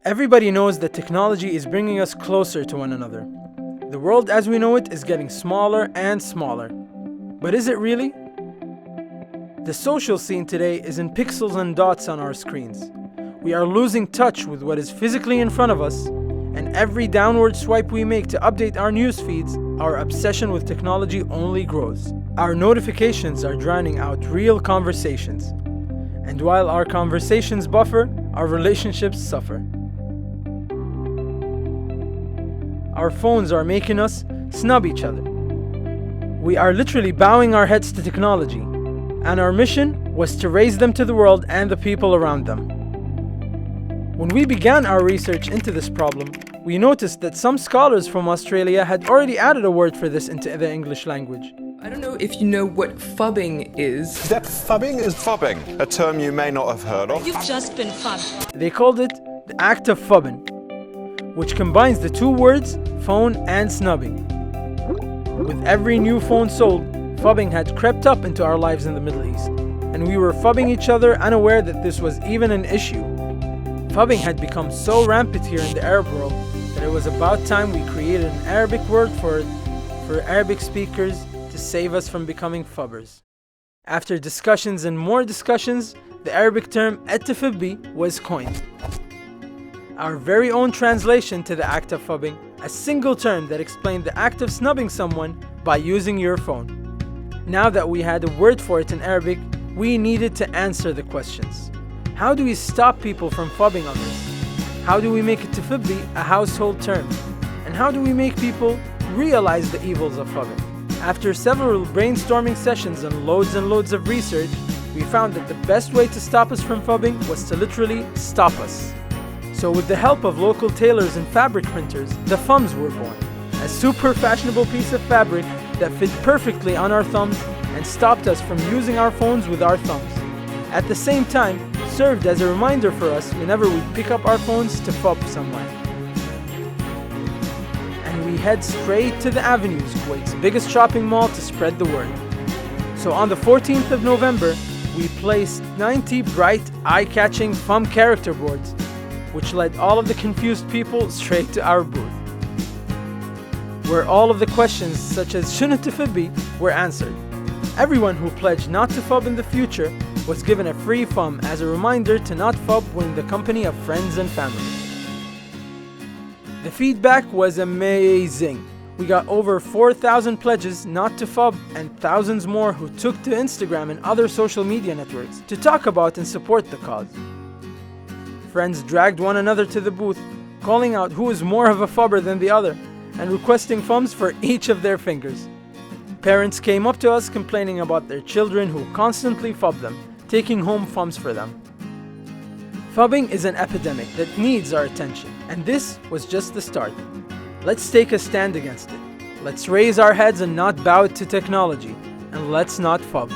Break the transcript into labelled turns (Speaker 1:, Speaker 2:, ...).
Speaker 1: Everybody knows that technology is bringing us closer to one another. The world as we know it is getting smaller and smaller. But is it really? The social scene today is in pixels and dots on our screens. We are losing touch with what is physically in front of us, and every downward swipe we make to update our news feeds, our obsession with technology only grows. Our notifications are drowning out real conversations. And while our conversations buffer, our relationships suffer. Our phones are making us snub each other. We are literally bowing our heads to technology, and our mission was to raise them to the world and the people around them. When we began our research into this problem, we noticed that some scholars from Australia had already added a word for this into the English language.
Speaker 2: I don't know if you know what phubbing is.
Speaker 3: Is that phubbing? Is
Speaker 4: Phubbing, a term you may not have heard of.
Speaker 5: You've just been phubbed.
Speaker 1: They called it the act of phubbing, which combines the two words phone and snubbing. With every new phone sold, phubbing had crept up into our lives in the Middle East, and we were phubbing each other unaware that this was even an issue. Phubbing had become so rampant here in the Arab world that it was about time we created an Arabic word for it for Arabic speakers to save us from becoming phubbers. After discussions and more discussions, the Arabic term التفبي was coined. Our very own translation to the act of phubbing, a single term that explained the act of snubbing someone by using your phone. Now that we had a word for it in Arabic, we needed to answer the questions. How do we stop people from phubbing others? How do we make التفبي a household term? And how do we make people realize the evils of phubbing? After several brainstorming sessions and loads of research, we found that the best way to stop us from phubbing was to literally stop us. So with the help of local tailors and fabric printers, the thumbs were born. A super fashionable piece of fabric that fit perfectly on our thumbs and stopped us from using our phones with our thumbs. At the same time, served as a reminder for us whenever we pick up our phones to phub someone. And we head straight to the Avenues, Kuwait's biggest shopping mall, to spread the word. So on the 14th of November, we placed 90 bright, eye-catching phum character boards, which led all of the confused people straight to our booth, where all of the questions such as شنو التفبي were answered. Everyone who pledged not to phub in the future was given a free phum as a reminder to not phub when in the company of friends and family. The feedback was amazing. We got over 4,000 pledges not to phub and thousands more who took to Instagram and other social media networks to talk about and support the cause. Friends dragged one another to the booth, calling out who is more of a phubber than the other, and requesting phums for each of their fingers. Parents came up to us complaining about their children who constantly phub them, taking home phums for them. Phubbing is an epidemic that needs our attention, and this was just the start. Let's take a stand against it. Let's raise our heads and not bow to technology, and let's not phub.